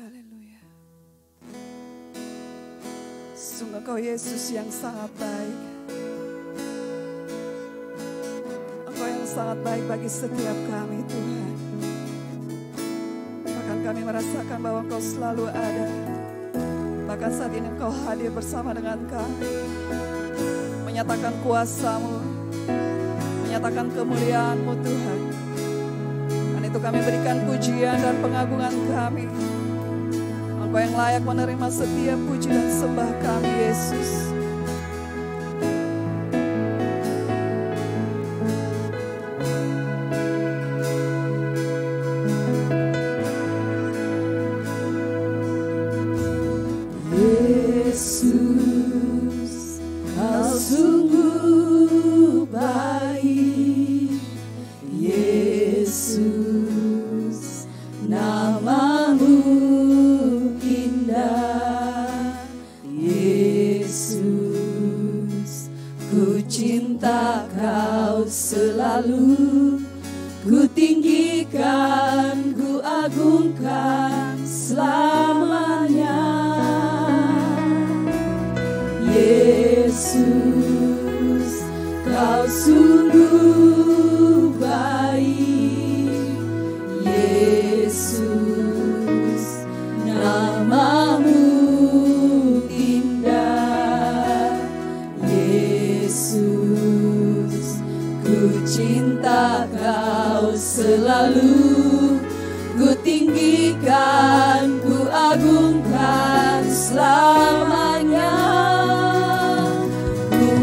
Haleluya. Sungguh Engkau Yesus yang sangat baik. Engkau yang sangat baik bagi setiap kami Tuhan. Bahkan kami merasakan bahwa Engkau selalu ada. Bahkan saat ini Engkau hadir bersama dengan kami, menyatakan kuasa-Mu, menyatakan kemuliaan-Mu Tuhan. Dan itu kami berikan pujian dan pengagungan kami. Engkau yang layak menerima setiap puji dan sembah kami Yesus. Yesus, Kau sungguh baik. Yesus, nama-Mu indah. Yesus, ku cinta Kau selalu. Ku tinggikan, ku agungkan selamanya. Yesus, Kau sungguh baik. Yesus, nama-Mu indah. Yesus, ku cinta Kau selalu. Ku tinggikan, ku agungkan selamanya.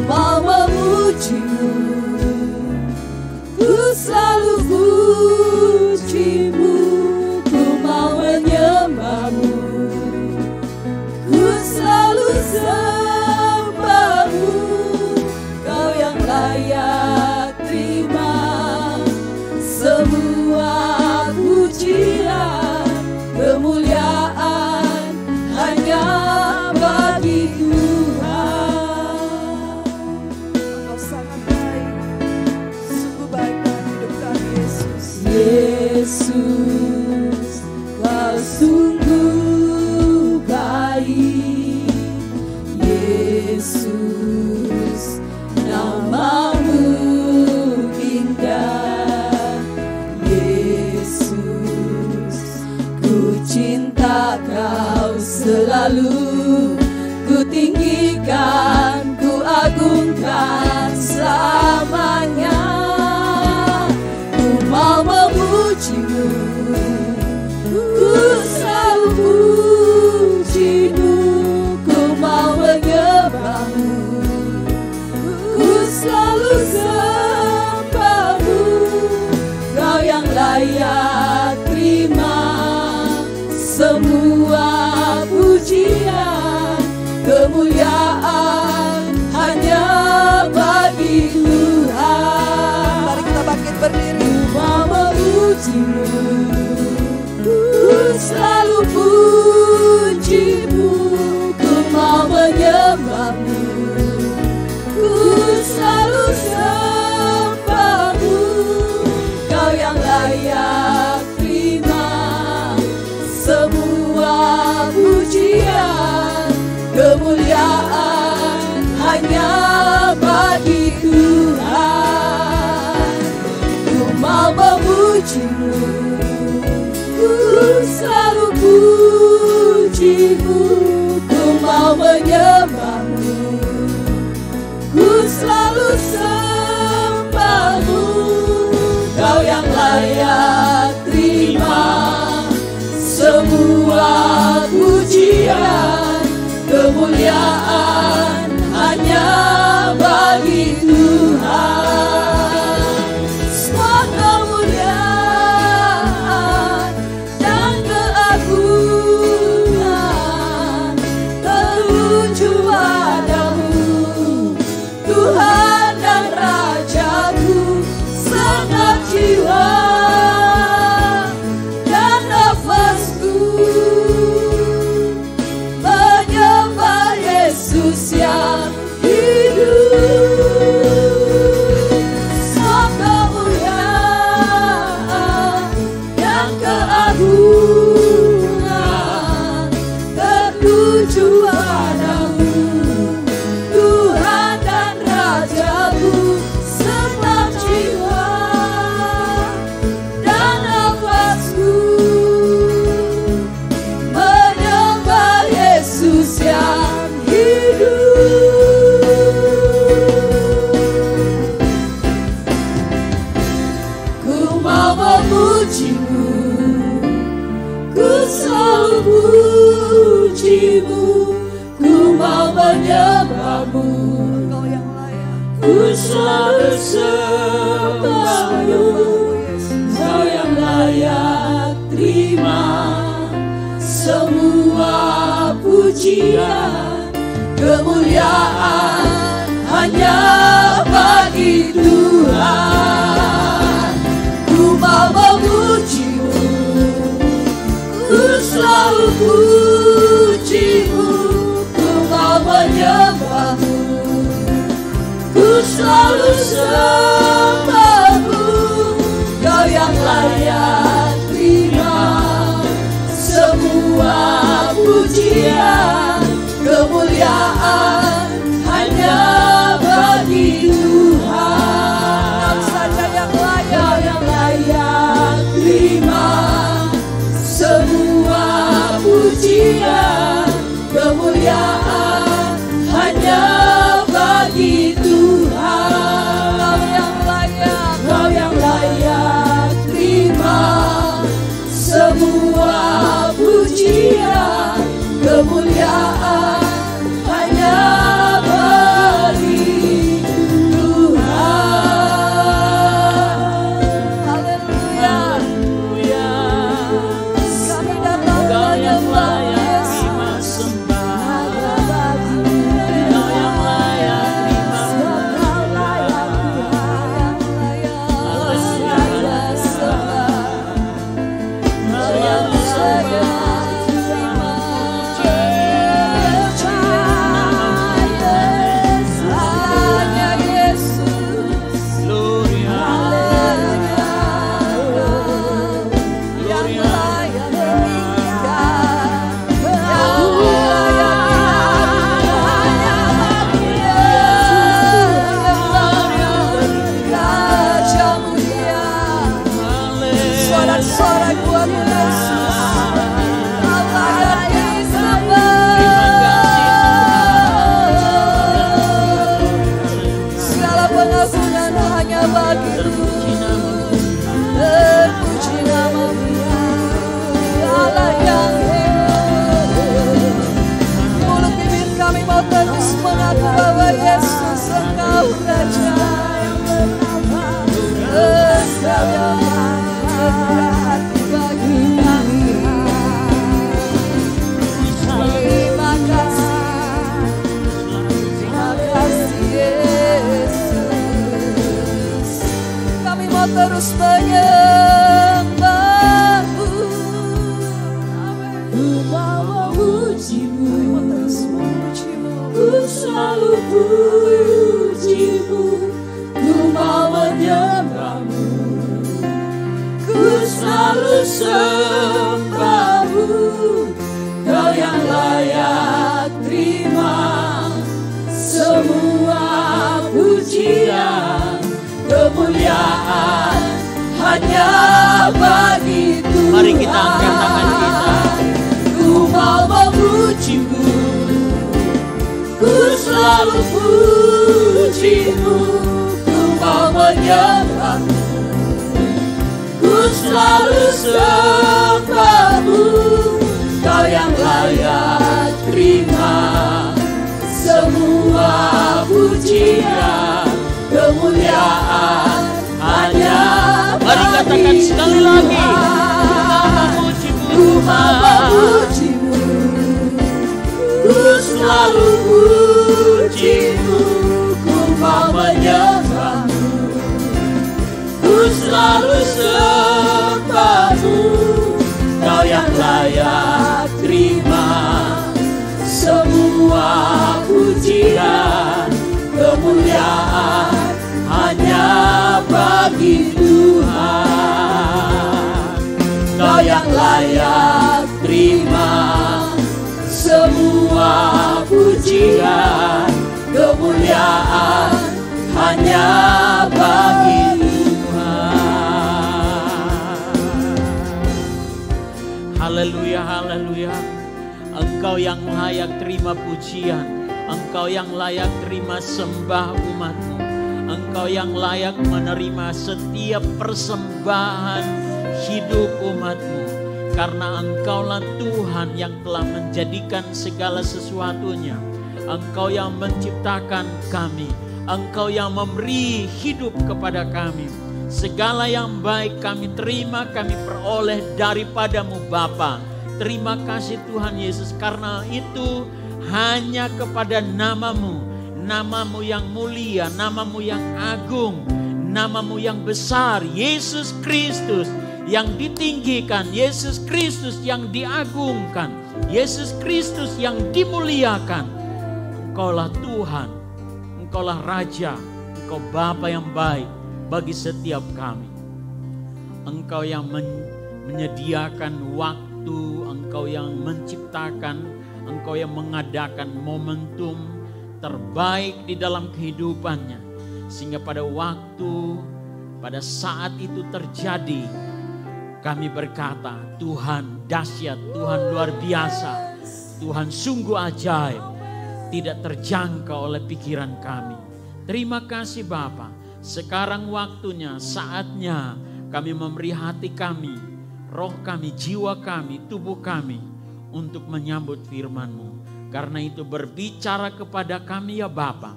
Mau memuji-Mu, ku selalu puji-Mu, ku mau menyembah-Mu, ku selalu sembah-Mu. Kau yang layak terima semua pujian, kemuliaan hanya bagi Yesus, Kau sungguh baik. Yesus, nama-Mu indah. Yesus, ku cinta Kau selalu. Ku tinggikan, ku agungkan selamanya. Mau memuji-Mu, ku selalu puji-Mu, ku mau menyembah-Mu, ku selalu sembah-Mu. Kau yang layak terima semua pujian, kemuliaan hanya bagi Tuhan. Mari kita bangkit berdiri. Mau memuji-Mu, ku selalu puji-Mu, ku mau menyembah-Mu, ku selalu sembah-Mu. Kau yang layak terima semua pujian, kemuliaan hanya bagi Tuhan. Mau memuji-Mu, ku selalu puji-Mu, ku mau menyembah-Mu, ku selalu sembah-Mu. Kau yang layak terima semua pujian, kemuliaan hanya bagi Tuhan. Jiwa dan nafasku menyembah Yesus. memuji-Mu, ku mau menyembah-Mu. Engkau yang layak. Ku selalu sembah-Mu, Engkau yang layak terima semua pujian. Kemuliaan hanya bagi Tuhan. Ku mau memuji-Mu, ku selalu puji-Mu, ku mau menyembah-Mu, ku selalu sembah-Mu. Kau yang layak terima semua pujian. Kemuliaan hanya bagi Tuhan. Kau saja yang layak. Kau yang layak terima semua pujian. Kemuliaan hanya bagi Tuhan. Kau yang layak. Kau yang layak terima semua pujian. Kemuliaan hanya bagi Tuhan. Haleluya. Kami datang Kau yang menyembah layak Yesus. terima sembah. Hanya bagi Kau yang layak terima Kau layak Tuhan. Haleluya. Kau yang sembah. Gloria, Sorak-sorak buat Yesus. Allah yang disembah. Segala pengagungan hanya bagi Tuhan. Terpuji nama-Mu, Allah yang hidup. Mulut bibir kami mau terus mengaku bahwa Yesus Engkau Raja yang bernama. Engkau yang berhati bagi kami. Terima kasih, terima kasih Yesus. Kami mau terus menyembah-Mu. Ku mau memuji-Mu, Kami mau terus memuji-Mu. ku selalu puji-Mu, ku mau menyembah-Mu, ku selalu sembah-Mu. Kau yang layak terima semua pujian. Kemuliaan hanya bagi Tuhan. mari kita angkat tangan kita. Ku mau memuji-Mu, ku selalu puji-Mu, ku mau menyembah-Mu, ku selalu sembah-Mu. Kau yang layak terima semua pujian. Kemuliaan hanya Mari katakan sekali lagi. Ku mau memuji-Mu, ku selalu puji-Mu, ku mau menyembah-Mu, ku selalu sembah-Mu. Kau yang layak terima semua pujian. Kemuliaan hanya bagi Tuhan. Kau yang layak terima semua pujian. Kemuliaan hanya bagi Tuhan. Haleluya, haleluya. Engkau yang layak terima pujian. Engkau yang layak terima sembah umat-Mu. Engkau yang layak menerima setiap persembahan hidup umat-Mu. karena Engkaulah Tuhan yang telah menjadikan segala sesuatunya. Engkau yang menciptakan kami, Engkau yang memberi hidup kepada kami. Segala yang baik kami terima, kami peroleh daripadamu Bapa. Terima kasih Tuhan Yesus, karena itu hanya kepada namamu, namamu yang mulia, namamu yang agung, namamu yang besar, Yesus Kristus yang ditinggikan, Yesus Kristus yang diagungkan, Yesus Kristus yang dimuliakan. Engkaulah Tuhan, Engkaulah Raja, Engkau Bapa yang baik bagi setiap kami. Engkau yang menyediakan waktu, Engkau yang menciptakan, Engkau yang mengadakan momentum terbaik di dalam kehidupannya. Sehingga pada pada saat itu terjadi, kami berkata, Tuhan dahsyat, Tuhan luar biasa, Tuhan sungguh ajaib, tidak terjangkau oleh pikiran kami. Terima kasih Bapa. Sekarang waktunya, saatnya kami memberi hati kami, roh kami, jiwa kami, tubuh kami untuk menyambut firman-Mu. Karena itu berbicara kepada kami ya Bapa.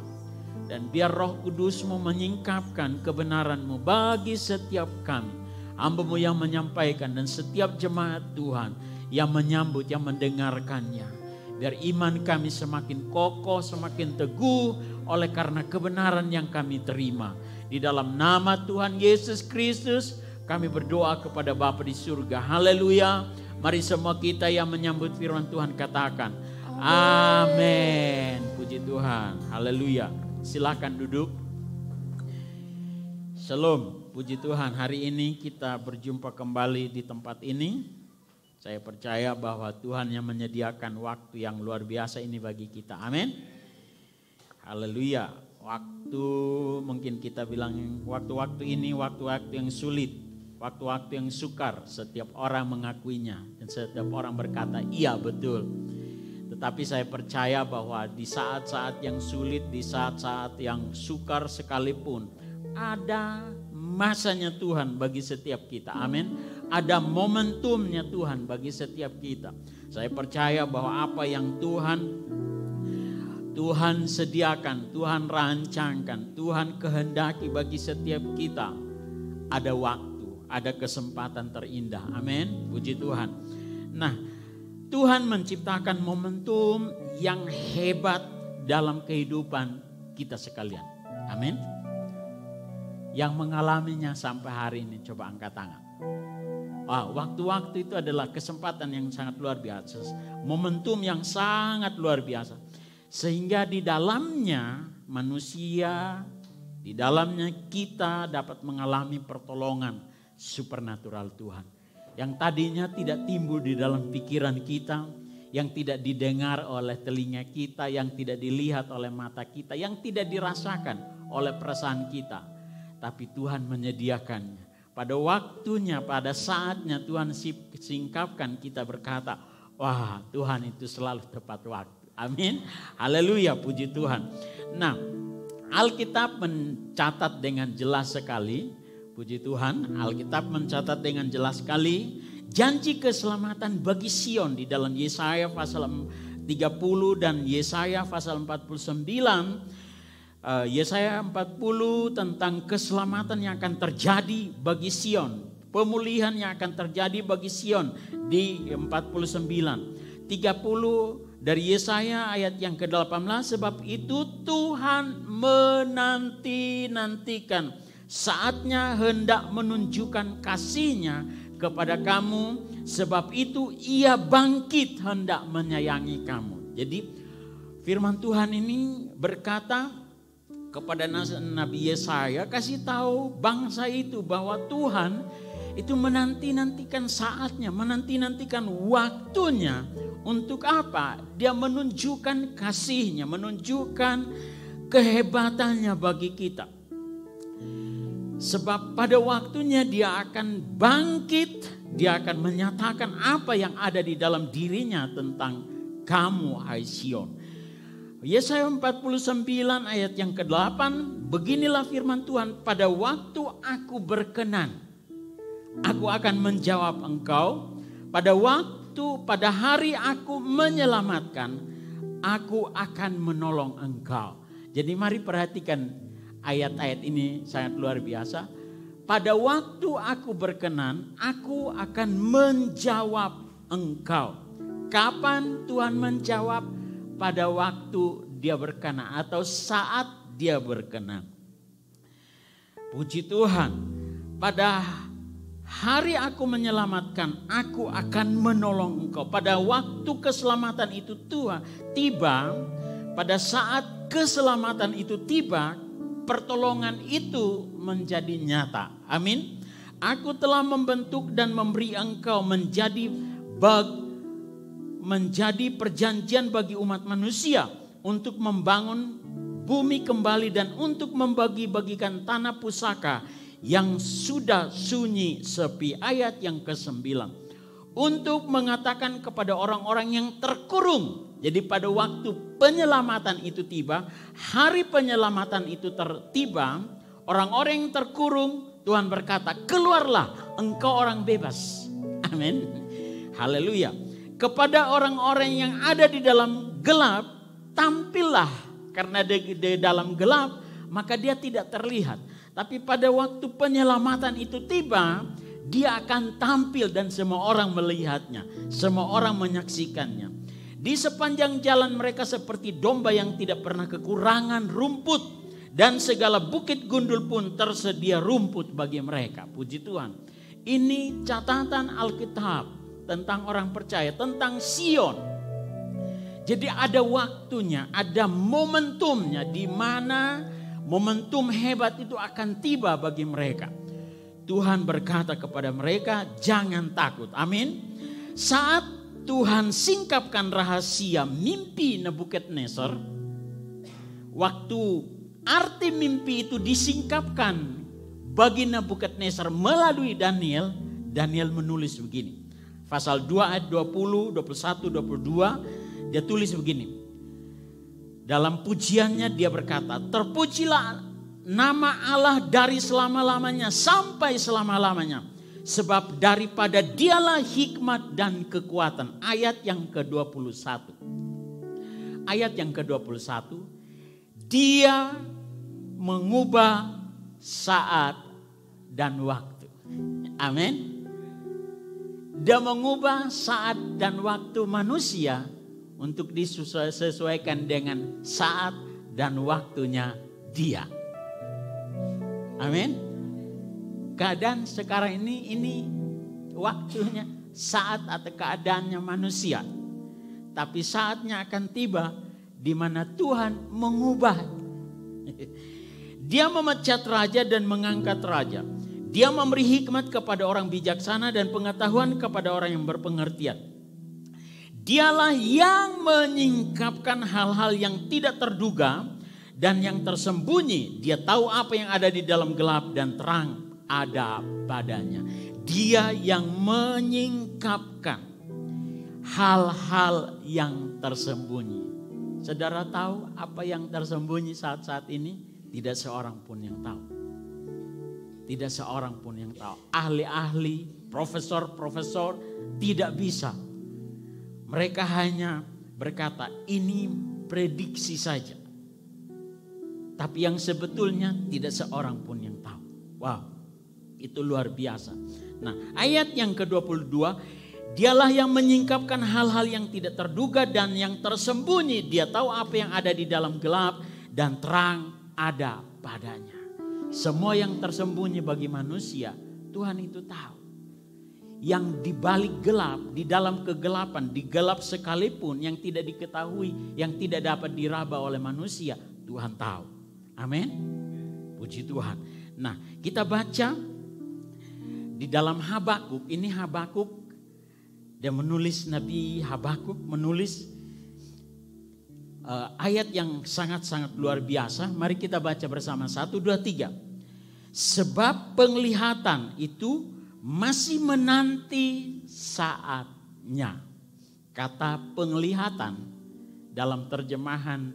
Dan biar Roh Kudus-Mu menyingkapkan kebenaran-Mu bagi setiap kami. Hamba-Mu yang menyampaikan dan setiap jemaat Tuhan yang menyambut, yang mendengarkannya. Biar iman kami semakin kokoh, semakin teguh oleh karena kebenaran yang kami terima. Di dalam nama Tuhan Yesus Kristus kami berdoa kepada Bapa di surga. Haleluya. Mari semua kita yang menyambut firman Tuhan katakan amin. Puji Tuhan. Haleluya. Silakan duduk. Shalom. Puji Tuhan, hari ini kita berjumpa kembali di tempat ini. Saya percaya bahwa Tuhan yang menyediakan waktu yang luar biasa ini bagi kita. Amin. Haleluya. Waktu, mungkin kita bilang waktu-waktu ini waktu-waktu yang sulit, waktu-waktu yang sukar. Setiap orang mengakuinya dan setiap orang berkata iya betul. Tetapi saya percaya bahwa di saat-saat yang sulit, di saat-saat yang sukar sekalipun, ada masanya Tuhan bagi setiap kita. Amin. Ada momentumnya Tuhan bagi setiap kita. Saya percaya bahwa apa yang Tuhan sediakan, Tuhan rancangkan, Tuhan kehendaki bagi setiap kita, ada waktu, ada kesempatan terindah. Amin. Puji Tuhan. Nah, Tuhan menciptakan momentum yang hebat dalam kehidupan kita sekalian. Amin. Yang mengalaminya sampai hari ini, coba angkat tangan. Waktu-waktu itu adalah kesempatan yang sangat luar biasa. Momentum yang sangat luar biasa. Sehingga di dalamnya manusia, di dalamnya kita dapat mengalami pertolongan supernatural Tuhan. Yang tadinya tidak timbul di dalam pikiran kita, yang tidak didengar oleh telinga kita, yang tidak dilihat oleh mata kita, yang tidak dirasakan oleh perasaan kita. Tapi Tuhan menyediakannya. Pada waktunya, pada saatnya Tuhan singkapkan, kita berkata, wah Tuhan itu selalu tepat waktu. Amin. Haleluya, puji Tuhan. Nah, Alkitab mencatat dengan jelas sekali, puji Tuhan, Alkitab mencatat dengan jelas sekali janji keselamatan bagi Sion di dalam Yesaya pasal 30 dan Yesaya pasal 49. Yesaya 40 tentang keselamatan yang akan terjadi bagi Sion. Pemulihan yang akan terjadi bagi Sion di 49. 30 dari Yesaya ayat yang ke-18. Sebab itu Tuhan menanti-nantikan saatnya hendak menunjukkan kasih-Nya kepada kamu. Sebab itu Ia bangkit hendak menyayangi kamu. Jadi firman Tuhan ini berkata kepada Nabi Yesaya, kasih tahu bangsa itu bahwa Tuhan itu menanti-nantikan saatnya, menanti-nantikan waktunya. Untuk apa? Dia menunjukkan kasih-Nya, menunjukkan kehebatannya bagi kita. Sebab pada waktunya Dia akan bangkit, Dia akan menyatakan apa yang ada di dalam dirinya tentang kamu, hai Sion. Yesaya 49 ayat yang ke-8, beginilah firman Tuhan, pada waktu aku berkenan, aku akan menjawab engkau, pada hari aku menyelamatkan, aku akan menolong engkau. Jadi mari perhatikan ayat-ayat ini sangat luar biasa. Pada waktu aku berkenan, aku akan menjawab engkau. Kapan Tuhan menjawab? Pada waktu dia berkenan atau saat dia berkenan. Puji Tuhan, pada hari aku menyelamatkan, aku akan menolong engkau. Pada waktu keselamatan itu tiba, pada saat keselamatan itu tiba, pertolongan itu menjadi nyata. Amin. Aku telah membentuk dan memberi engkau menjadi perjanjian bagi umat manusia untuk membangun bumi kembali dan untuk membagi-bagikan tanah pusaka yang sudah sunyi sepi. Ayat yang ke-9. Untuk mengatakan kepada orang-orang yang terkurung. Jadi pada waktu penyelamatan itu tiba, hari penyelamatan itu tiba, orang-orang yang terkurung, Tuhan berkata, keluarlah engkau orang bebas. Amin. Haleluya. Kepada orang-orang yang ada di dalam gelap, tampillah. Karena di dalam gelap, maka dia tidak terlihat. Tapi pada waktu penyelamatan itu tiba, dia akan tampil dan semua orang melihatnya. Semua orang menyaksikannya. Di sepanjang jalan mereka seperti domba yang tidak pernah kekurangan rumput. Dan segala bukit gundul pun tersedia rumput bagi mereka. Puji Tuhan. Ini catatan Alkitab tentang orang percaya, tentang Sion. Jadi ada waktunya, ada momentumnya di mana momentum hebat itu akan tiba bagi mereka. Tuhan berkata kepada mereka, jangan takut. Amin. Saat Tuhan singkapkan rahasia mimpi Nebukadnezar, waktu arti mimpi itu disingkapkan bagi Nebukadnezar melalui Daniel, Daniel menulis begini. Pasal 2 ayat 20, 21, 22, dia tulis begini. Dalam pujiannya dia berkata, terpujilah nama Allah dari selama-lamanya sampai selama-lamanya. Sebab daripada dialah hikmat dan kekuatan. Ayat yang ke-21. Ayat yang ke-21. Dia mengubah saat dan waktu. Amin. Dia mengubah saat dan waktu manusia untuk disesuaikan dengan saat dan waktunya dia. Amin. Keadaan sekarang ini waktunya, saat atau keadaannya manusia. Tapi saatnya akan tiba di mana Tuhan mengubah. Dia memecat raja dan mengangkat raja. Dia memberi hikmat kepada orang bijaksana dan pengetahuan kepada orang yang berpengertian. Dialah yang menyingkapkan hal-hal yang tidak terduga dan yang tersembunyi. Dia tahu apa yang ada di dalam gelap dan terang ada padanya. Dia yang menyingkapkan hal-hal yang tersembunyi. Saudara tahu apa yang tersembunyi saat-saat ini? Tidak seorang pun yang tahu. Tidak seorang pun yang tahu. Ahli-ahli, profesor-profesor tidak bisa. Mereka hanya berkata ini prediksi saja. Tapi yang sebetulnya tidak seorang pun yang tahu. Wow, itu luar biasa. Nah, ayat yang ke-22, dialah yang menyingkapkan hal-hal yang tidak terduga dan yang tersembunyi. Dia tahu apa yang ada di dalam gelap dan terang ada padanya. Semua yang tersembunyi bagi manusia, Tuhan itu tahu. Yang di balik gelap, di dalam kegelapan, di gelap sekalipun yang tidak diketahui, yang tidak dapat diraba oleh manusia, Tuhan tahu. Amin. Puji Tuhan. Nah, kita baca di dalam Habakuk. Ini Habakuk, dia menulis, Nabi Habakuk menulis ayat yang sangat-sangat luar biasa. Mari kita baca bersama. 1, 2, 3. Sebab penglihatan itu masih menanti saatnya. Kata penglihatan dalam terjemahan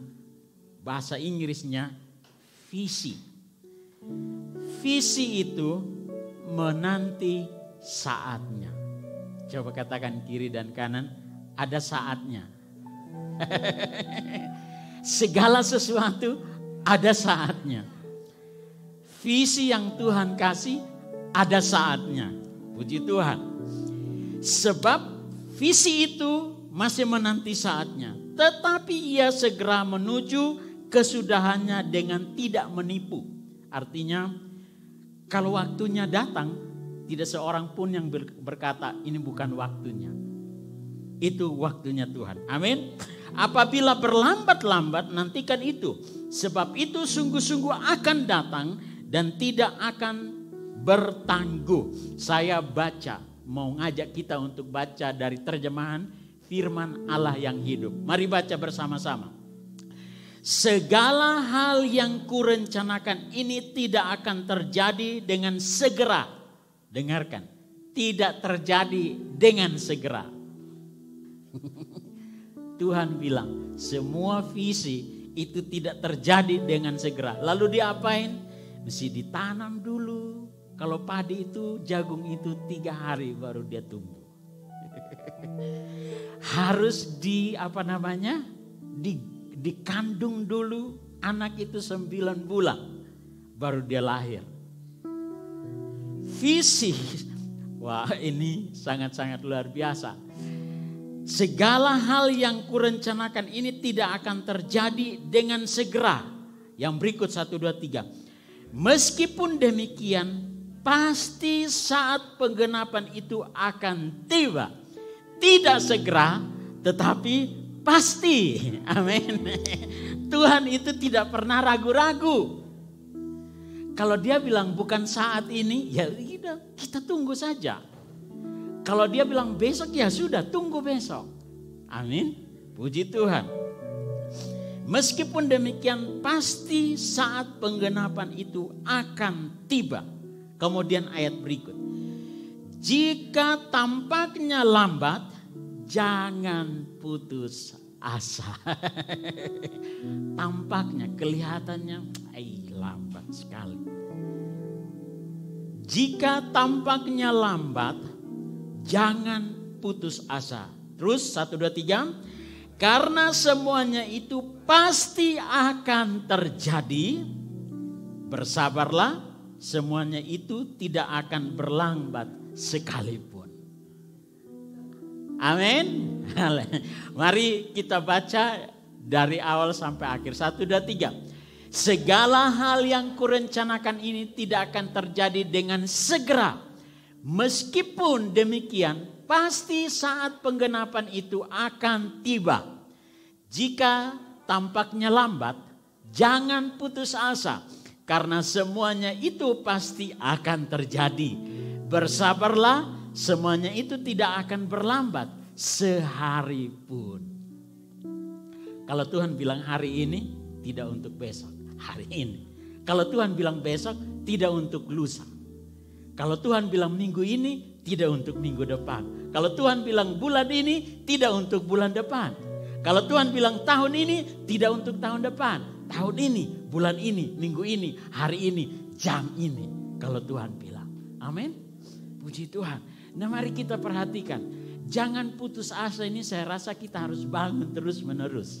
bahasa Inggrisnya visi. Visi itu menanti saatnya. Coba katakan kiri dan kanan, ada saatnya. Segala sesuatu ada saatnya. Visi yang Tuhan kasih ada saatnya. Puji Tuhan. Sebab visi itu masih menanti saatnya. Tetapi ia segera menuju kesudahannya dengan tidak menipu. Artinya kalau waktunya datang, tidak seorang pun yang berkata ini bukan waktunya. Itu waktunya Tuhan. Amin. Apabila berlambat-lambat, nantikan itu. Sebab itu sungguh-sungguh akan datang dan tidak akan bertangguh. Saya baca, mau ngajak kita untuk baca dari terjemahan firman Allah yang hidup. Mari baca bersama-sama. Segala hal yang kurencanakan ini tidak akan terjadi dengan segera. Dengarkan, tidak terjadi dengan segera. Tuhan bilang semua visi itu tidak terjadi dengan segera. Lalu diapain? Mesti ditanam dulu. Kalau padi itu, jagung itu 3 hari baru dia tumbuh. Harus dikandung dulu. Anak itu 9 bulan baru dia lahir. Visi, wah ini sangat-sangat luar biasa. Segala hal yang kurencanakan ini tidak akan terjadi dengan segera. Yang berikut 1, 2, 3. Meskipun demikian, pasti saat penggenapan itu akan tiba. Tidak segera, tetapi pasti. Amin. Tuhan itu tidak pernah ragu-ragu. Kalau dia bilang bukan saat ini, ya kita tunggu saja. Kalau dia bilang besok, ya sudah tunggu besok. Amin. Puji Tuhan. Meskipun demikian pasti saat penggenapan itu akan tiba. Kemudian ayat berikut. Jika tampaknya lambat, jangan putus asa. Tampaknya, kelihatannya lambat sekali. Jika tampaknya lambat, jangan putus asa. Terus 1, 2, 3. Karena semuanya itu pasti akan terjadi. Bersabarlah, semuanya itu tidak akan berlambat sekalipun. Amin. Mari kita baca dari awal sampai akhir. 1, 2, 3. Segala hal yang kurencanakan ini tidak akan terjadi dengan segera. Meskipun demikian, pasti saat penggenapan itu akan tiba. Jika tampaknya lambat, jangan putus asa. Karena semuanya itu pasti akan terjadi. Bersabarlah, semuanya itu tidak akan berlambat sehari pun. Kalau Tuhan bilang hari ini, tidak untuk besok, hari ini. Kalau Tuhan bilang besok, tidak untuk lusa. Kalau Tuhan bilang minggu ini, tidak untuk minggu depan. Kalau Tuhan bilang bulan ini, tidak untuk bulan depan. Kalau Tuhan bilang tahun ini, tidak untuk tahun depan. Tahun ini, bulan ini, minggu ini, hari ini, jam ini. Kalau Tuhan bilang. Amin. Puji Tuhan. Nah mari kita perhatikan. Jangan putus asa ini, saya rasa kita harus bangun terus menerus.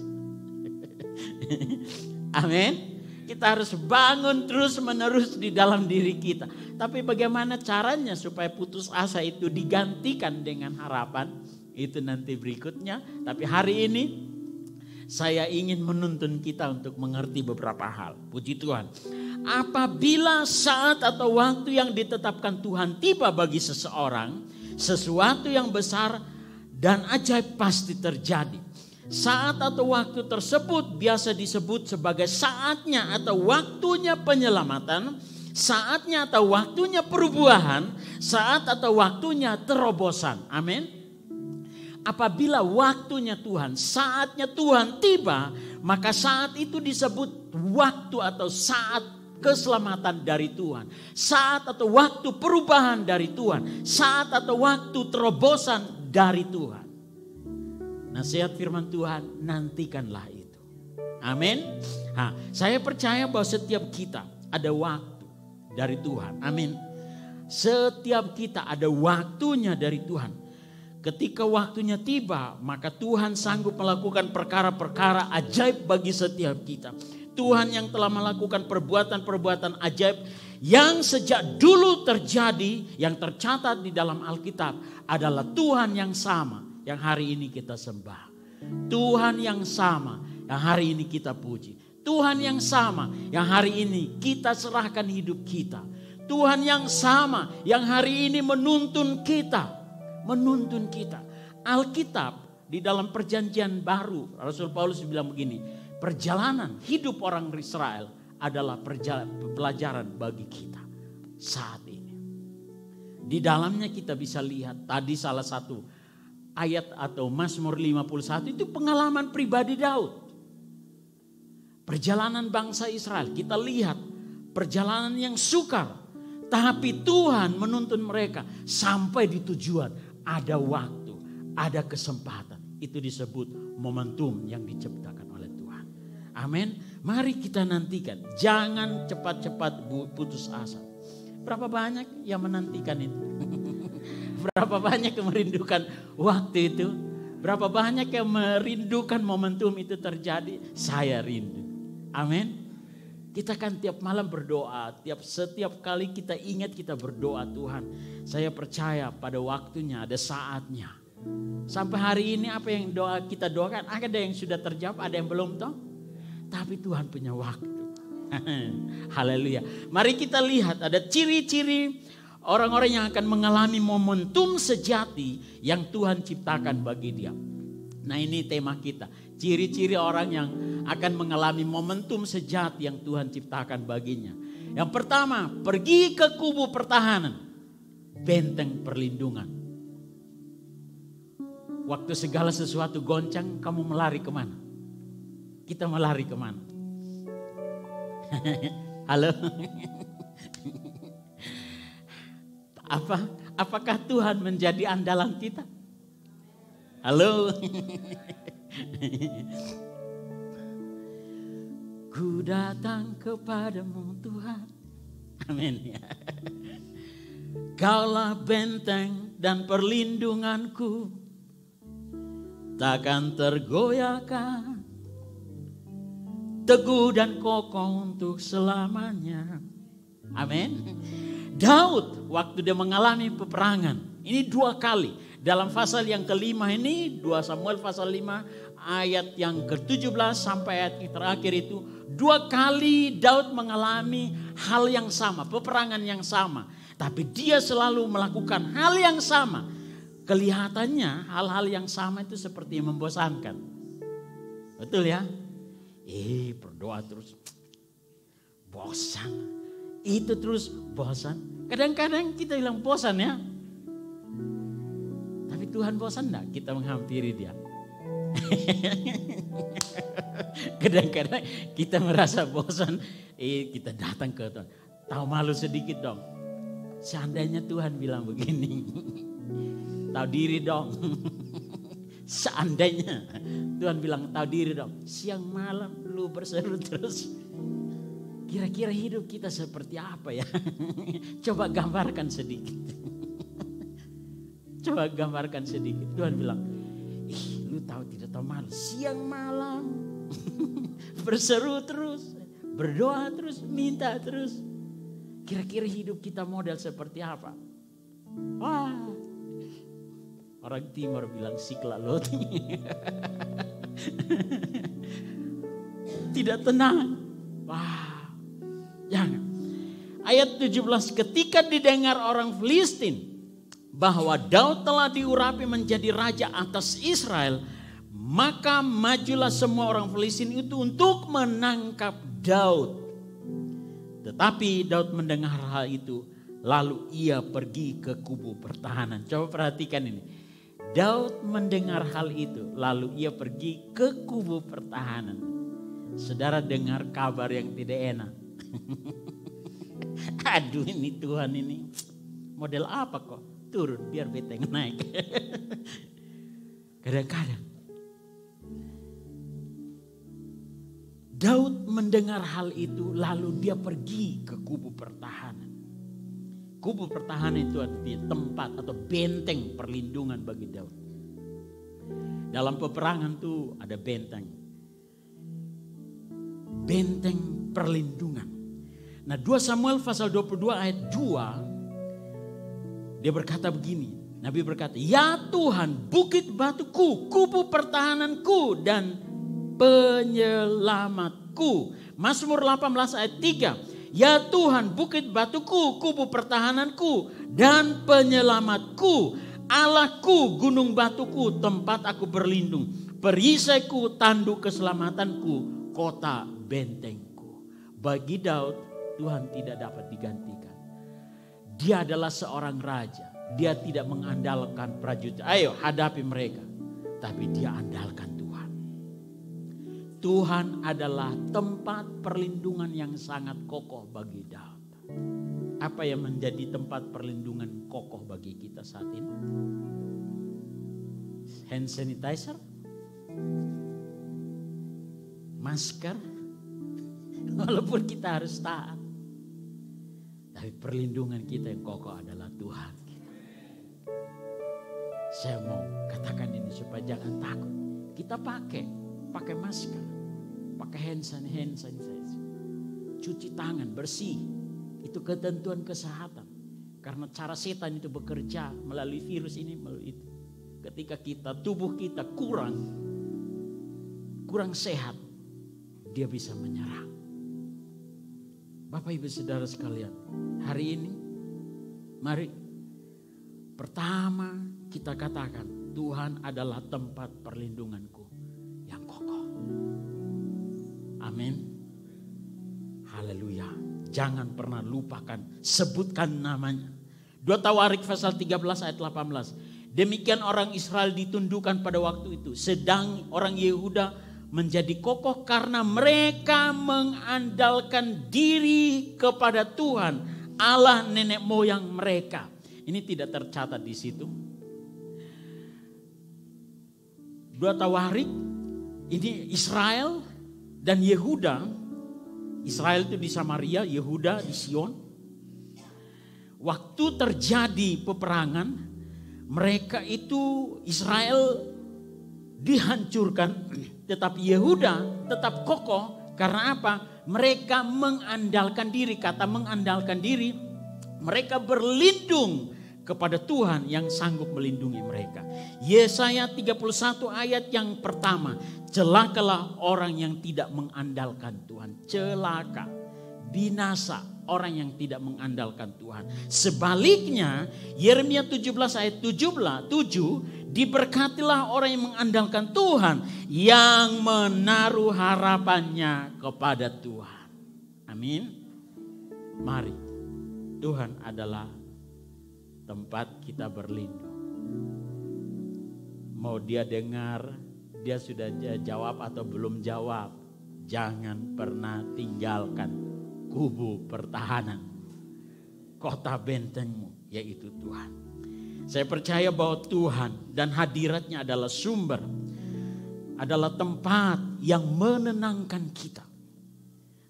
Amin. Kita harus bangun terus menerus di dalam diri kita. Tapi bagaimana caranya supaya putus asa itu digantikan dengan harapan? Itu nanti berikutnya. Tapi hari ini saya ingin menuntun kita untuk mengerti beberapa hal. Puji Tuhan. Apabila saat atau waktu yang ditetapkan Tuhan tiba bagi seseorang, sesuatu yang besar dan ajaib pasti terjadi. Saat atau waktu tersebut biasa disebut sebagai saatnya atau waktunya penyelamatan, saatnya atau waktunya perubahan, saat atau waktunya terobosan. Amin. Apabila waktunya Tuhan, saatnya Tuhan tiba, maka saat itu disebut waktu atau saat keselamatan dari Tuhan. Saat atau waktu perubahan dari Tuhan. Saat atau waktu terobosan dari Tuhan. Nasihat firman Tuhan, nantikanlah itu. Amin. Saya percaya bahwa setiap kita ada waktu dari Tuhan. Amin. Setiap kita ada waktunya dari Tuhan. Ketika waktunya tiba, maka Tuhan sanggup melakukan perkara-perkara ajaib bagi setiap kita. Tuhan yang telah melakukan perbuatan-perbuatan ajaib yang sejak dulu terjadi, yang tercatat di dalam Alkitab adalah Tuhan yang sama yang hari ini kita sembah. Tuhan yang sama yang hari ini kita puji. Tuhan yang sama yang hari ini kita serahkan hidup kita. Tuhan yang sama yang hari ini menuntun kita. Alkitab di dalam perjanjian baru, Rasul Paulus bilang begini, perjalanan hidup orang Israel adalah pelajaran bagi kita saat ini. Di dalamnya kita bisa lihat tadi salah satu ayat atau Mazmur 51 itu pengalaman pribadi Daud. Perjalanan bangsa Israel, kita lihat perjalanan yang sukar. Tapi Tuhan menuntun mereka sampai di tujuan. Ada waktu, ada kesempatan. Itu disebut momentum yang diciptakan oleh Tuhan. Amin. Mari kita nantikan. Jangan cepat-cepat putus asa. Berapa banyak yang menantikan itu? Berapa banyak yang merindukan waktu itu? Berapa banyak yang merindukan momentum itu terjadi? Saya rindu. Amin. Kita kan tiap malam berdoa, setiap kali kita ingat kita berdoa, Tuhan, saya percaya pada waktunya, ada saatnya. Sampai hari ini apa yang kita doakan, ada yang sudah terjawab, ada yang belum toh. Tapi Tuhan punya waktu. Haleluya. Mari kita lihat ada ciri-ciri orang-orang yang akan mengalami momentum sejati yang Tuhan ciptakan bagi dia. Nah, ini tema kita. Ciri-ciri orang yang akan mengalami momentum sejati yang Tuhan ciptakan baginya. Yang pertama, pergi ke kubu pertahanan. Benteng perlindungan. Waktu segala sesuatu goncang, kamu melari kemana? Kita melari kemana? Halo? Apakah Tuhan menjadi andalan kita? Halo? Ku datang kepadamu Tuhan. Amin. Kaulah benteng dan perlindunganku, takkan tergoyahkan, teguh dan kokoh untuk selamanya. Amin. Daud waktu dia mengalami peperangan, ini 2 kali. Dalam pasal yang kelima ini, 2 Samuel pasal 5 ayat yang ke-17 sampai ayat yang terakhir itu, 2 kali Daud mengalami hal yang sama, peperangan yang sama. Tapi dia selalu melakukan hal yang sama. Kelihatannya hal-hal yang sama itu seperti membosankan. Betul ya? Berdoa terus. Bosan. Itu terus bosan. Kadang-kadang kita bilang bosan ya. Tapi Tuhan bosan enggak kita menghampiri dia? Kadang-kadang kita merasa bosan. Kita datang ke Tuhan. Tahu malu sedikit dong. Seandainya Tuhan bilang begini. Tahu diri dong. Seandainya Tuhan bilang tahu diri dong. Siang malam lu berseru terus. Kira-kira hidup kita seperti apa ya? Coba gambarkan sedikit. Coba gambarkan sedikit. Tuhan bilang, lu tahu tidak tahu malu. Siang malam berseru terus. Berdoa terus, minta terus. Kira-kira hidup kita model seperti apa? Wah, orang timur bilang siklalote. Tidak tenang. Wah, jangan. Ayat 17, ketika didengar orang Filistin bahwa Daud telah diurapi menjadi raja atas Israel, maka majulah semua orang Filistin itu untuk menangkap Daud. Tetapi Daud mendengar hal itu, lalu ia pergi ke kubu pertahanan. Coba perhatikan ini. Daud mendengar hal itu, lalu ia pergi ke kubu pertahanan. Saudara dengar kabar yang tidak enak. Aduh, ini Tuhan ini model apa kok? Turun biar beteng naik. Kadang-kadang Daud mendengar hal itu lalu dia pergi ke kubu pertahanan. Kubu pertahanan itu artinya tempat atau benteng perlindungan bagi Daud. Dalam peperangan tuh ada benteng. Benteng perlindungan. Nah 2 Samuel pasal 22 ayat 2. Dia berkata begini. Nabi berkata, ya Tuhan bukit batuku, kubu pertahananku dan penyelamatku. Mazmur 18 ayat 3. Ya Tuhan bukit batuku, kubu pertahananku dan penyelamatku. Allahku gunung batuku, tempat aku berlindung. Perisaiku, tanduk keselamatanku, kota bentengku. Bagi Daud, Tuhan tidak dapat digantikan. Dia adalah seorang raja. Dia tidak mengandalkan prajurit. Ayo hadapi mereka. Tapi dia andalkan Tuhan. Tuhan adalah tempat perlindungan yang sangat kokoh bagi Daud. Apa yang menjadi tempat perlindungan kokoh bagi kita saat ini? Hand sanitizer? Masker? Walaupun kita harus taat. Tapi perlindungan kita yang kokoh adalah Tuhan. Saya mau katakan ini supaya jangan takut. Kita pakai masker, pakai hand sanitizer, cuci tangan bersih. Itu ketentuan kesehatan. Karena cara setan itu bekerja melalui virus ini, melalui itu. Ketika tubuh kita kurang sehat, dia bisa menyerang. Bapak Ibu Saudara sekalian, hari ini mari pertama kita katakan Tuhan adalah tempat perlindunganku yang kokoh. Amin. Haleluya. Jangan pernah lupakan, sebutkan namanya. 2 Tawarik pasal 13 ayat 18. Demikian orang Israel ditundukkan pada waktu itu. Sedang orang Yehuda menjadi kokoh karena mereka mengandalkan diri kepada Tuhan, Allah nenek moyang mereka. Ini tidak tercatat di situ. 2 Tawarik, ini Israel dan Yehuda. Israel itu di Samaria, Yehuda di Sion. Waktu terjadi peperangan, mereka itu Israel dihancurkan, tetapi Yehuda tetap kokoh. Karena apa? Mereka mengandalkan diri. Kata mengandalkan diri, mereka berlindung kepada Tuhan yang sanggup melindungi mereka. Yesaya 31 ayat yang pertama. Celakalah orang yang tidak mengandalkan Tuhan. Celaka, binasa orang yang tidak mengandalkan Tuhan. Sebaliknya Yeremia 17 ayat 7, diberkatilah orang yang mengandalkan Tuhan, yang menaruh harapannya kepada Tuhan. Amin. Mari, Tuhan adalah tempat kita berlindung. Mau dia dengar, dia sudah jawab atau belum jawab, jangan pernah tinggalkan kubu pertahanan, kota bentengmu, yaitu Tuhan. Saya percaya bahwa Tuhan dan hadiratnya adalah sumber, adalah tempat yang menenangkan kita.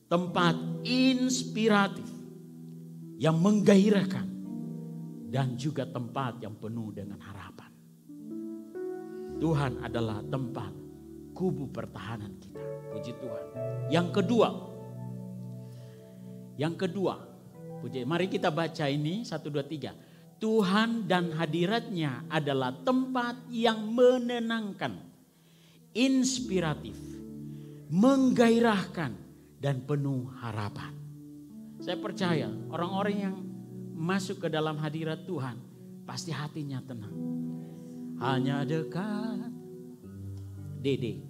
Tempat inspiratif yang menggairahkan dan juga tempat yang penuh dengan harapan. Tuhan adalah tempat kubu pertahanan kita. Puji Tuhan. Yang kedua, puji. Mari kita baca ini 1, 2, 3. Tuhan dan hadiratnya adalah tempat yang menenangkan, inspiratif, menggairahkan, dan penuh harapan. Saya percaya orang-orang yang masuk ke dalam hadirat Tuhan pasti hatinya tenang. Hanya dekat, Dede.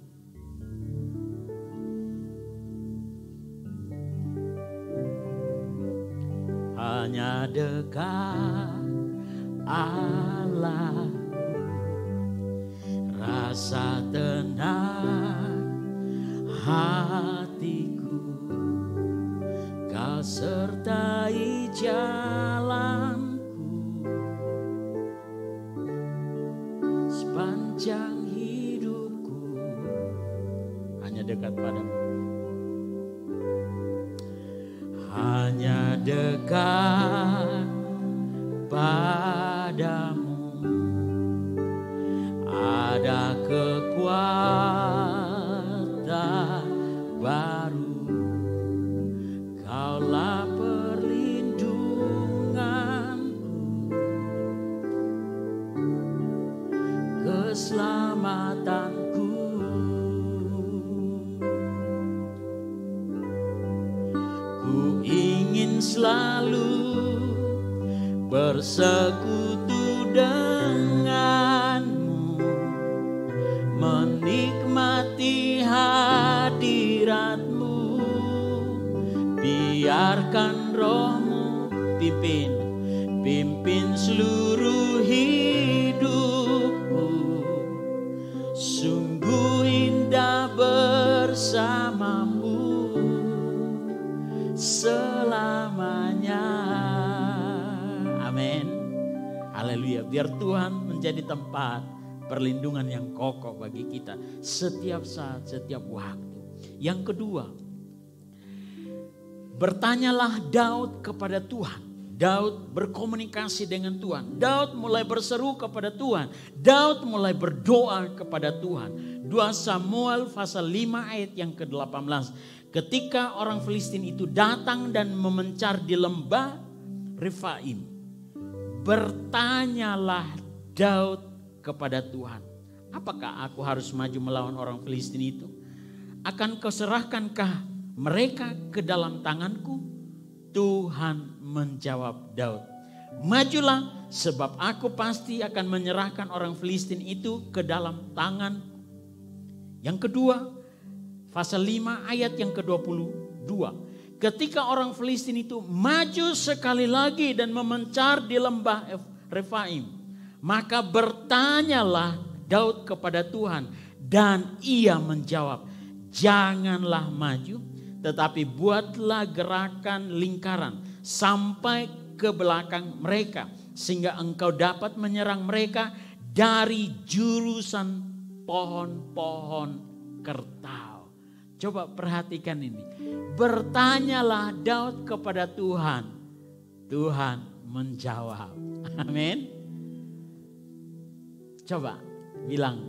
Hanya dekat Allah, rasa tenang hatiku, Kau sertai jalanku sepanjang hidupku. Hanya dekat padamu. Hanya dekat ada kekuatan baru. Kaulah perlindunganku, keselamatanku. Ku ingin selalu bersekutu denganmu, menikmati hadiratmu. Biarkan rohmu pimpin seluruh hidupku. Sungguh indah bersamamu selamanya. Amin. Haleluya. Biar Tuhan menjadi tempat perlindungan yang kokoh bagi kita setiap saat, setiap waktu. Yang kedua, bertanyalah Daud kepada Tuhan. Daud berkomunikasi dengan Tuhan. Daud mulai berseru kepada Tuhan. Daud mulai berdoa kepada Tuhan. 2 Samuel pasal 5 ayat yang ke-18. Ketika orang Filistin itu datang dan memencar di lembah Refaim, bertanyalah Daud kepada Tuhan, apakah aku harus maju melawan orang Filistin itu? Akan kau serahkankah mereka ke dalam tanganku? Tuhan menjawab Daud, majulah, sebab aku pasti akan menyerahkan orang Filistin itu ke dalam tangan. Yang kedua, pasal 5 ayat yang ke-22. Ketika orang Filistin itu maju sekali lagi dan memencar di lembah Refaim, maka bertanyalah Daud kepada Tuhan dan ia menjawab, janganlah maju, tetapi buatlah gerakan lingkaran sampai ke belakang mereka, sehingga engkau dapat menyerang mereka dari jurusan pohon-pohon kertau. Coba perhatikan ini. Bertanyalah Daud kepada Tuhan. Tuhan menjawab. Amin. Coba bilang,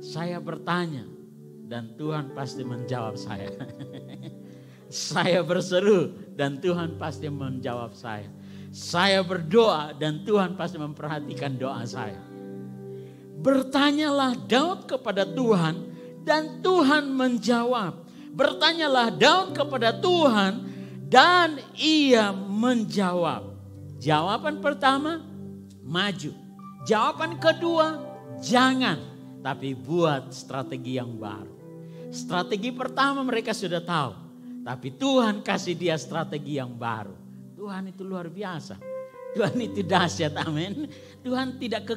saya bertanya dan Tuhan pasti menjawab saya. Saya berseru dan Tuhan pasti menjawab saya. Saya berdoa dan Tuhan pasti memperhatikan doa saya. Bertanyalah Daud kepada Tuhan dan Tuhan menjawab. Bertanyalah Daud kepada Tuhan dan ia menjawab. Jawaban pertama, maju. Jawaban kedua, jangan. Tapi buat strategi yang baru. Strategi pertama mereka sudah tahu. Tapi Tuhan kasih dia strategi yang baru. Tuhan itu luar biasa. Tuhan itu dahsyat, amin. Tuhan tidak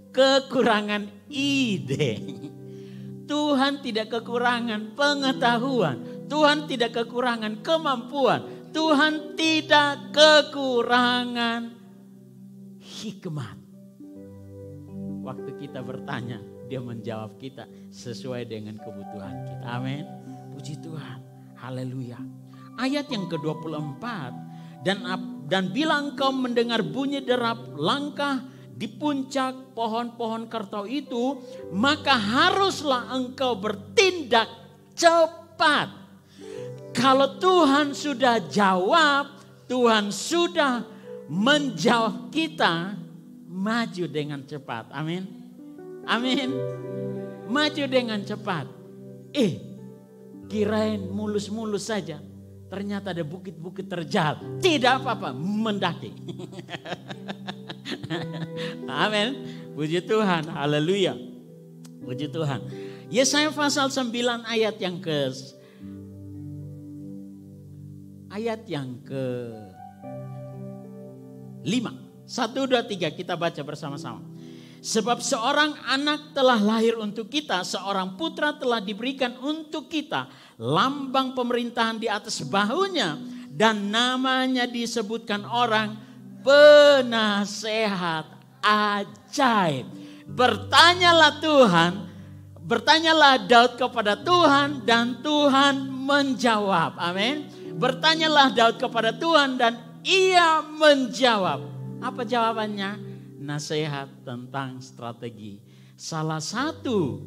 kekurangan ide. Tuhan tidak kekurangan pengetahuan. Tuhan tidak kekurangan kemampuan. Tuhan tidak kekurangan hikmat. Waktu kita bertanya, dia menjawab kita sesuai dengan kebutuhan kita. Amin. Puji Tuhan. Haleluya. Ayat yang ke-24. Dan bila engkau mendengar bunyi derap langkah di puncak pohon-pohon kertau itu, maka haruslah engkau bertindak cepat. Kalau Tuhan sudah jawab, Tuhan sudah menjawab kita, maju dengan cepat. Amin. Amin. Maju dengan cepat. Kirain mulus-mulus saja. Ternyata ada bukit-bukit terjal. Tidak apa-apa, mendaki. Amin. Puji Tuhan. Haleluya. Puji Tuhan. Yesaya pasal 9 ayat yang ke 5. 1, 2, 3 kita baca bersama-sama. Sebab seorang anak telah lahir untuk kita, seorang putra telah diberikan untuk kita. Lambang pemerintahan di atas bahunya dan namanya disebutkan orang penasehat ajaib. Bertanyalah Daud kepada Tuhan dan Tuhan menjawab. Amin. Bertanyalah Daud kepada Tuhan dan ia menjawab. Apa jawabannya? Nasihat tentang strategi. salah satu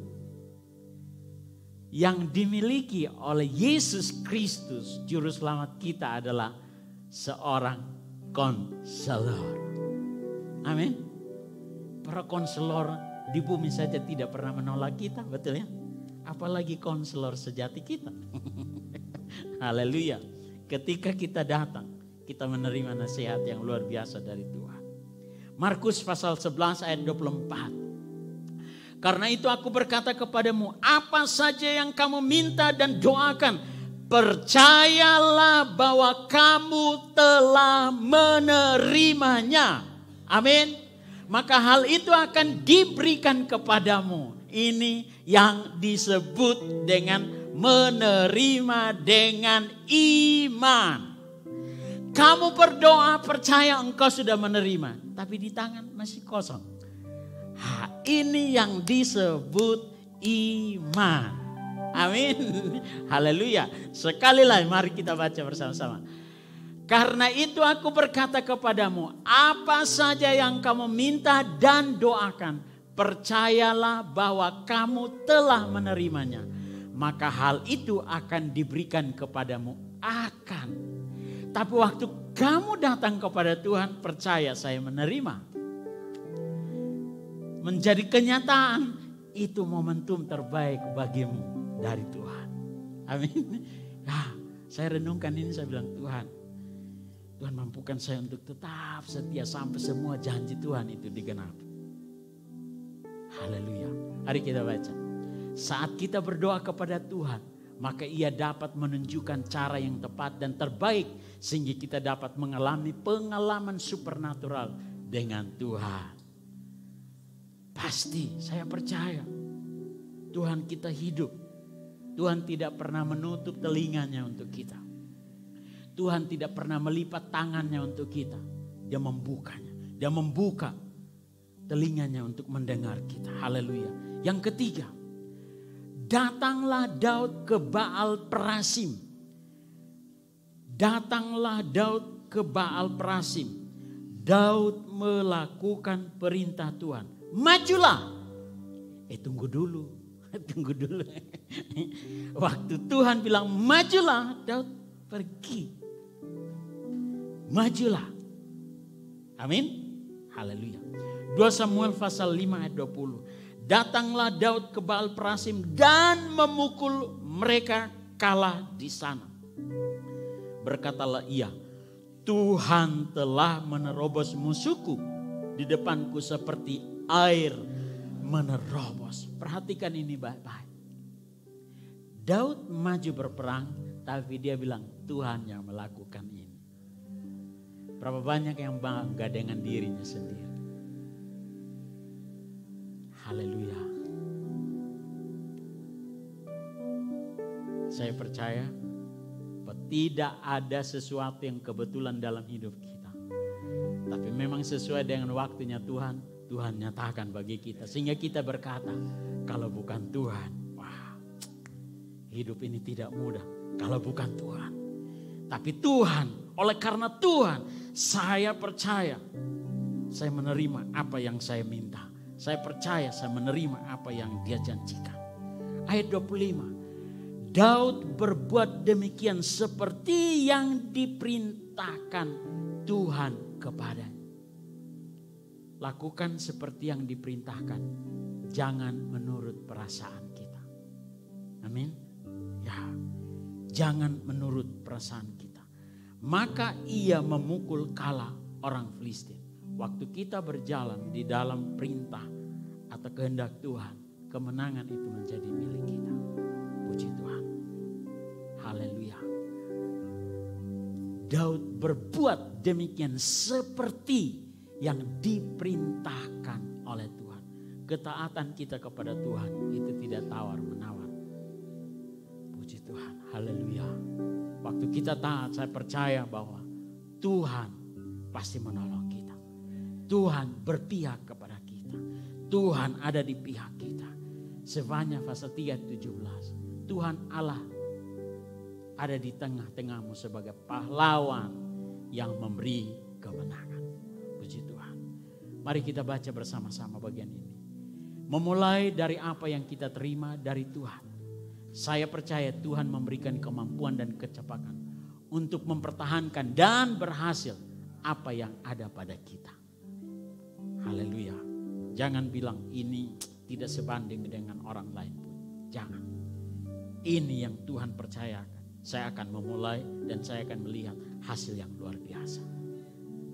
yang dimiliki oleh Yesus Kristus, Juru Selamat kita adalah seorang konselor. Amin. Para konselor di bumi saja tidak pernah menolak kita, betul ya? Apalagi konselor sejati kita. Haleluya. Ketika kita datang, kita menerima nasihat yang luar biasa dari Tuhan. Markus pasal 11 ayat 24. Karena itu aku berkata kepadamu, apa saja yang kamu minta dan doakan, percayalah bahwa kamu telah menerimanya. Amin. Maka hal itu akan diberikan kepadamu. Ini yang disebut dengan menerima dengan iman. Kamu berdoa percaya engkau sudah menerima, tapi di tangan masih kosong. Ini yang disebut iman. Amin. Haleluya. Sekali lagi mari kita baca bersama-sama. Karena itu aku berkata kepadamu, apa saja yang kamu minta dan doakan, percayalah bahwa kamu telah menerimanya. Maka hal itu akan diberikan kepadamu. Tapi waktu kamu datang kepada Tuhan, percaya saya menerima. Menjadi kenyataan, itu momentum terbaik bagimu dari Tuhan. Amin. Saya renungkan ini, saya bilang Tuhan mampukan saya untuk tetap setia sampai semua janji Tuhan itu digenapi. Haleluya. Mari kita baca. Saat kita berdoa kepada Tuhan, maka Ia dapat menunjukkan cara yang tepat dan terbaik sehingga kita dapat mengalami pengalaman supernatural dengan Tuhan. Pasti saya percaya Tuhan kita hidup. Tuhan tidak pernah menutup telinganya untuk kita. Tuhan tidak pernah melipat tangannya untuk kita. Dia membukanya. Dia membuka telinganya untuk mendengar kita. Haleluya. Yang ketiga, datanglah Daud ke Baal Perasim. Datanglah Daud ke Baal Perasim. Daud melakukan perintah Tuhan. Majulah. Tunggu dulu. Waktu Tuhan bilang majulah, Daud pergi. Majulah. Amin. Haleluya. 2 Samuel pasal 5 ayat 20. Datanglah Daud ke Baal Perasim dan memukul mereka kalah di sana. Berkatalah ia, Tuhan telah menerobos musuhku di depanku seperti air menerobos. Perhatikan ini baik-baik. Daud maju berperang, tapi dia bilang Tuhan yang melakukan ini. Berapa banyak yang bangga dengan dirinya sendiri. Haleluya. Saya percaya bahwa tidak ada sesuatu yang kebetulan dalam hidup kita. Tapi memang sesuai dengan waktunya Tuhan, Tuhan nyatakan bagi kita. Sehingga kita berkata, kalau bukan Tuhan, hidup ini tidak mudah. Kalau bukan Tuhan. Tapi Tuhan, oleh karena Tuhan, saya percaya. Saya menerima apa yang saya minta. Saya percaya saya menerima apa yang Dia janjikan. Ayat 25. Daud berbuat demikian seperti yang diperintahkan Tuhan kepadanya. Lakukan seperti yang diperintahkan. Jangan menurut perasaan kita. Amin. Ya, jangan menurut perasaan kita. Maka ia memukul kalah orang Filistin. Waktu kita berjalan di dalam perintah atau kehendak Tuhan, kemenangan itu menjadi milik kita. Puji Tuhan. Haleluya. Daud berbuat demikian seperti yang diperintahkan oleh Tuhan. Ketaatan kita kepada Tuhan itu tidak tawar-menawar. Puji Tuhan. Haleluya. Waktu kita taat, saya percaya bahwa Tuhan pasti menolong kita. Tuhan berpihak kepada kita. Tuhan ada di pihak kita. Sefanya pasal 3:17. Tuhan Allah ada di tengah-tengahmu sebagai pahlawan yang memberi kemenangan. Puji Tuhan. Mari kita baca bersama-sama bagian ini. Memulai dari apa yang kita terima dari Tuhan. Saya percaya Tuhan memberikan kemampuan dan kecepatan untuk mempertahankan dan berhasil apa yang ada pada kita. Haleluya. Jangan bilang ini tidak sebanding dengan orang lain pun. Jangan. Ini yang Tuhan percayakan. Saya akan memulai dan saya akan melihat hasil yang luar biasa.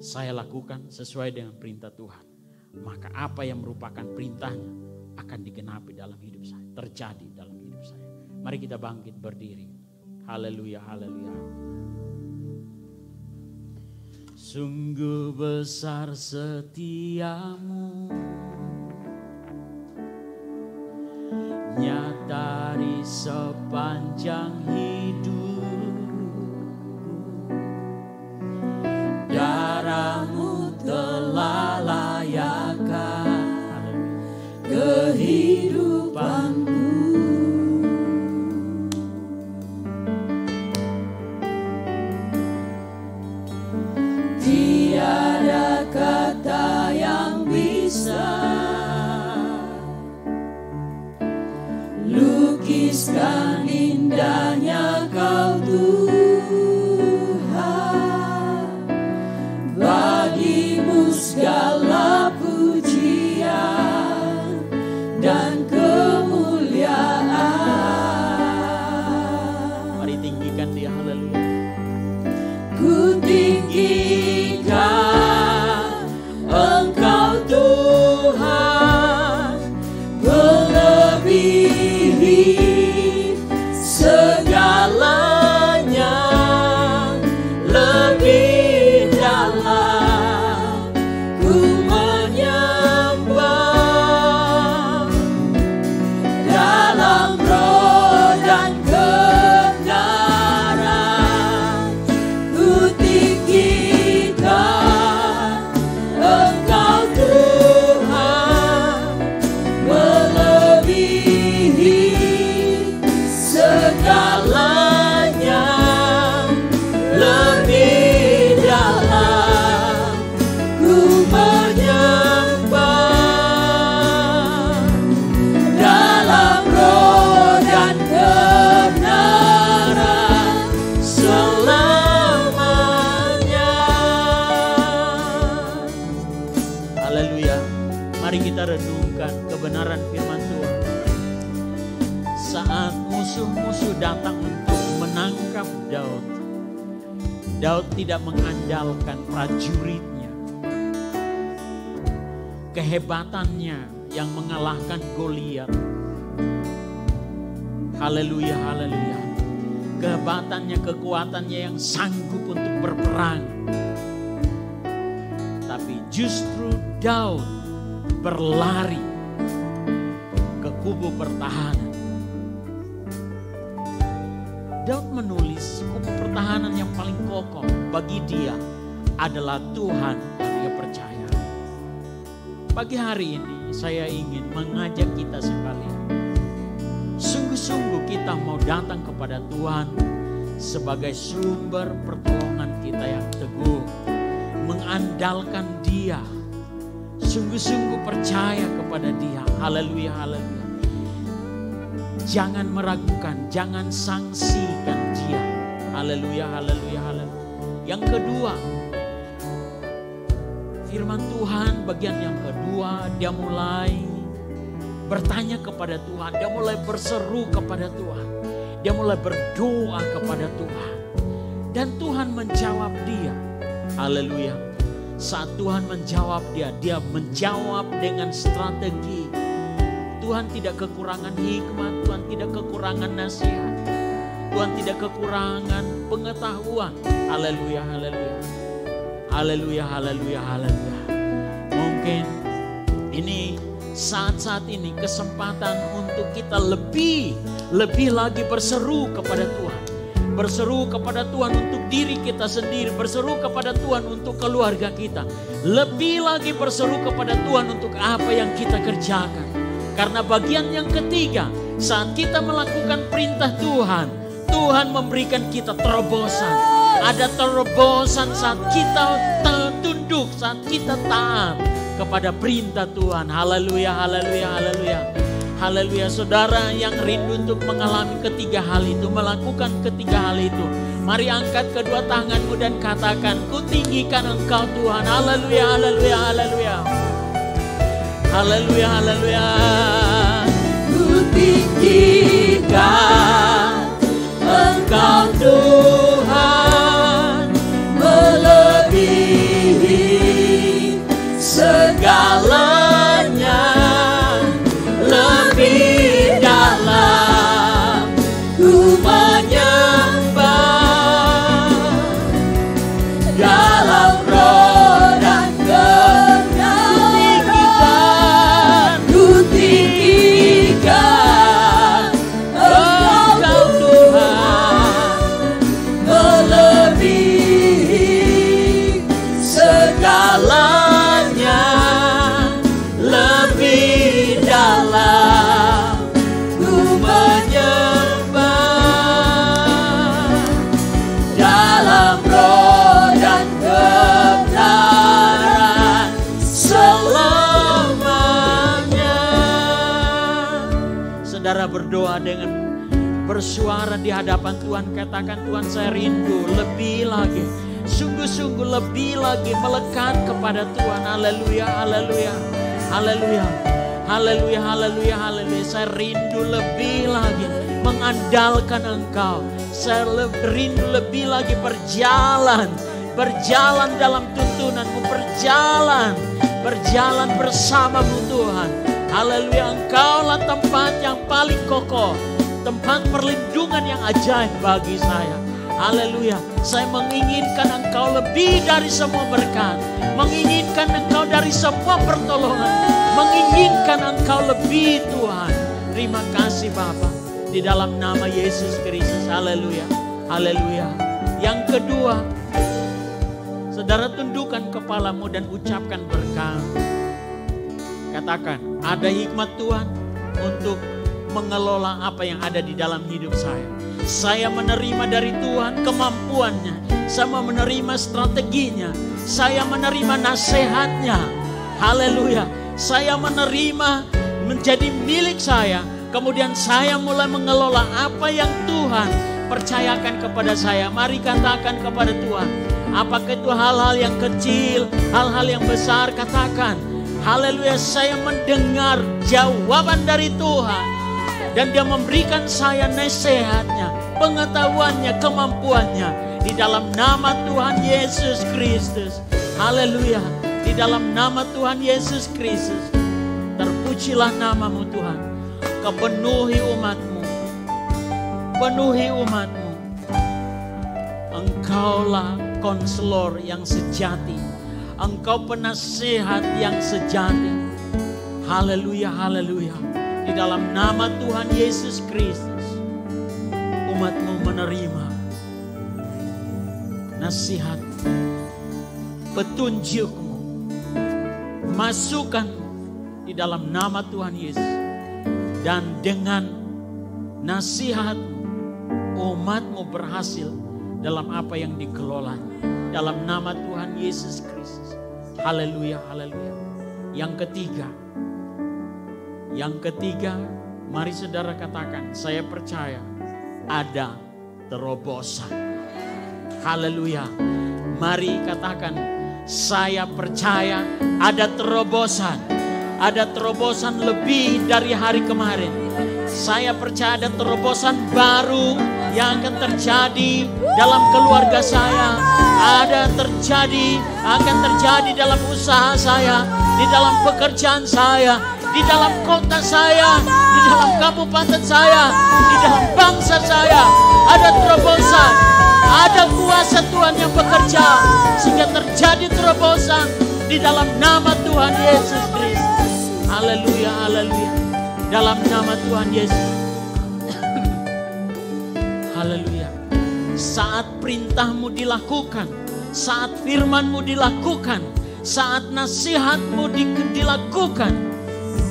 Saya lakukan sesuai dengan perintah Tuhan. Maka apa yang merupakan perintahnya akan digenapi dalam hidup saya. Terjadi dalam hidup saya. Mari kita bangkit berdiri. Haleluya, haleluya. Sungguh besar setiamu, nyata di sepanjang hidup. Darahmu telah layakkan kehidupanku. Tiada kata yang bisa lukiskan indahnya Kau Tuhan. Bagimu segala pujian dan kemuliaan. Mari tinggikan Dia, haleluya. Ku tinggikan Engkau Tuhan, melebihi segalanya, lebih dalam ku menyembah dalam roh dan kebenaran. Ku tinggikan Engkau Tuhan, melebihi segalanya, lebih dalam ku menyembah dalam roh dan kebenaran selamanya. Haleluya. Mari kita renungkan kebenaran firman Tuhan. Saat musuh-musuh datang untuk menangkap Daud, Daud tidak mengandalkan prajuritnya, kehebatannya yang mengalahkan Goliat. Haleluya, haleluya. Kehebatannya, kekuatannya yang sanggup untuk berperang. Tapi justru Daud berlari ke kubu pertahanan. Daud menulis kubu pertahanan yang paling kokoh bagi dia adalah Tuhan yang dia percaya. Pagi hari ini saya ingin mengajak kita sekalian, sungguh-sungguh kita mau datang kepada Tuhan sebagai sumber pertolongan kita yang teguh, mengandalkan Dia, sungguh-sungguh percaya kepada Dia. Haleluya, haleluya. Jangan meragukan, jangan sangsikan Dia. Haleluya, haleluya, haleluya. Yang kedua, firman Tuhan bagian yang kedua, dia mulai bertanya kepada Tuhan, dia mulai berseru kepada Tuhan, dia mulai berdoa kepada Tuhan, dan Tuhan menjawab dia. Haleluya. Saat Tuhan menjawab dia, dia menjawab dengan strategi. Tuhan tidak kekurangan hikmat, Tuhan tidak kekurangan nasihat, Tuhan tidak kekurangan pengetahuan. Haleluya, haleluya. Haleluya, haleluya, haleluya. Mungkin ini saat-saat ini kesempatan untuk kita lebih lagi berseru kepada Tuhan. Berseru kepada Tuhan untuk diri kita sendiri, berseru kepada Tuhan untuk keluarga kita. Lebih lagi berseru kepada Tuhan untuk apa yang kita kerjakan. Karena bagian yang ketiga, saat kita melakukan perintah Tuhan, Tuhan memberikan kita terobosan. Ada terobosan saat kita tunduk, saat kita taat kepada perintah Tuhan. Haleluya, haleluya, haleluya. Haleluya. Saudara yang rindu untuk mengalami ketiga hal itu, melakukan ketiga hal itu, mari angkat kedua tanganmu dan katakan, ku tinggikan Engkau Tuhan. Haleluya, haleluya, haleluya. Haleluya, haleluya. Ku tinggikan Engkau Tuhan, melebihi segalanya, lebih dalam ku menyembah, dalam roh dan kebenaran ku tinggikan Engkau Tuhan, melebihi segalanya, lebih dalam ku menyembah, dalam roh dan kebenaran selamanya. Saudara berdoa dengan bersuara di hadapan Tuhan, katakan, Tuhan saya rindu lebih lagi, sungguh-sungguh lebih lagi melekat kepada Tuhan. Haleluya, haleluya, haleluya, haleluya, haleluya, haleluya. Saya rindu lebih lagi mengandalkan Engkau. Saya rindu lebih lagi berjalan dalam tuntunanmu, berjalan bersamamu Tuhan. Haleluya, Engkaulah tempat yang paling kokoh, tempat perlindungan yang ajaib bagi saya. Haleluya, saya menginginkan Engkau lebih dari semua berkat, menginginkan Engkau dari semua pertolongan, menginginkan Engkau lebih Tuhan. Terima kasih Bapa, di dalam nama Yesus Kristus. Haleluya, haleluya. Yang kedua, saudara tundukkan kepalamu dan ucapkan berkat. Katakan, ada hikmat Tuhan untuk mengelola apa yang ada di dalam hidup saya. Saya menerima dari Tuhan kemampuannya. Saya menerima strateginya. Saya menerima nasihatnya. Haleluya. Saya menerima menjadi milik saya. Kemudian saya mulai mengelola apa yang Tuhan percayakan kepada saya. Mari katakan kepada Tuhan. Apakah itu hal-hal yang kecil, hal-hal yang besar, katakan. Haleluya, saya mendengar jawaban dari Tuhan. Dan Dia memberikan saya nasihatnya, pengetahuannya, kemampuannya. Di dalam nama Tuhan Yesus Kristus. Haleluya. Di dalam nama Tuhan Yesus Kristus. Terpujilah namamu Tuhan. Kau penuhi umatmu. Penuhi umatmu. Engkaulah konselor yang sejati. Engkau penasihat yang sejati. Haleluya, haleluya. Di dalam nama Tuhan Yesus Kristus, umatmu menerima nasihat, petunjukmu, masukanmu di dalam nama Tuhan Yesus. Dan dengan nasihatmu, umatmu berhasil dalam apa yang dikelola. Dalam nama Tuhan Yesus Kristus. Haleluya, haleluya. Yang ketiga, mari saudara katakan, saya percaya ada terobosan. Haleluya. Mari katakan, saya percaya ada terobosan. Ada terobosan lebih dari hari kemarin. Saya percaya ada terobosan baru yang akan terjadi dalam keluarga saya. Akan terjadi dalam usaha saya, di dalam pekerjaan saya, di dalam kota saya, di dalam kabupaten saya, di dalam bangsa saya. Ada terobosan, ada kuasa Tuhan yang bekerja sehingga terjadi terobosan di dalam nama Tuhan Yesus Kristus. Haleluya, haleluya. Dalam nama Tuhan Yesus. Haleluya. Saat perintahmu dilakukan, saat firmanmu dilakukan, saat nasihatmu dilakukan,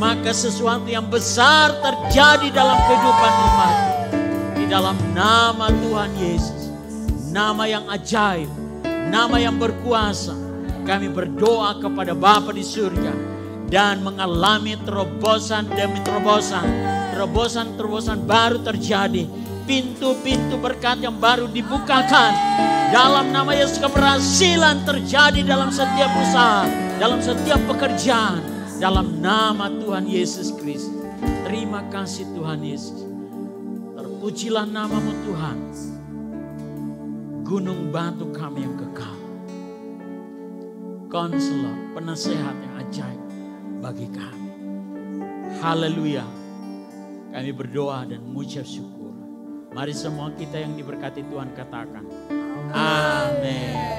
maka sesuatu yang besar terjadi dalam kehidupan umat. Di dalam nama Tuhan Yesus, nama yang ajaib, nama yang berkuasa, Kami berdoa kepada Bapa di surga dan mengalami terobosan demi terobosan. Terobosan-terobosan baru terjadi. Pintu-pintu berkat yang baru dibukakan. Dalam nama Yesus, keberhasilan terjadi dalam setiap usaha, dalam setiap pekerjaan. Dalam nama Tuhan Yesus Kristus. Terima kasih Tuhan Yesus. Terpujilah namamu Tuhan. Gunung batu kami yang kekal. Konselor, penasehat yang ajaib bagi kami. Haleluya. Kami berdoa dan mengucap syukur. Mari semua kita yang diberkati Tuhan katakan amin.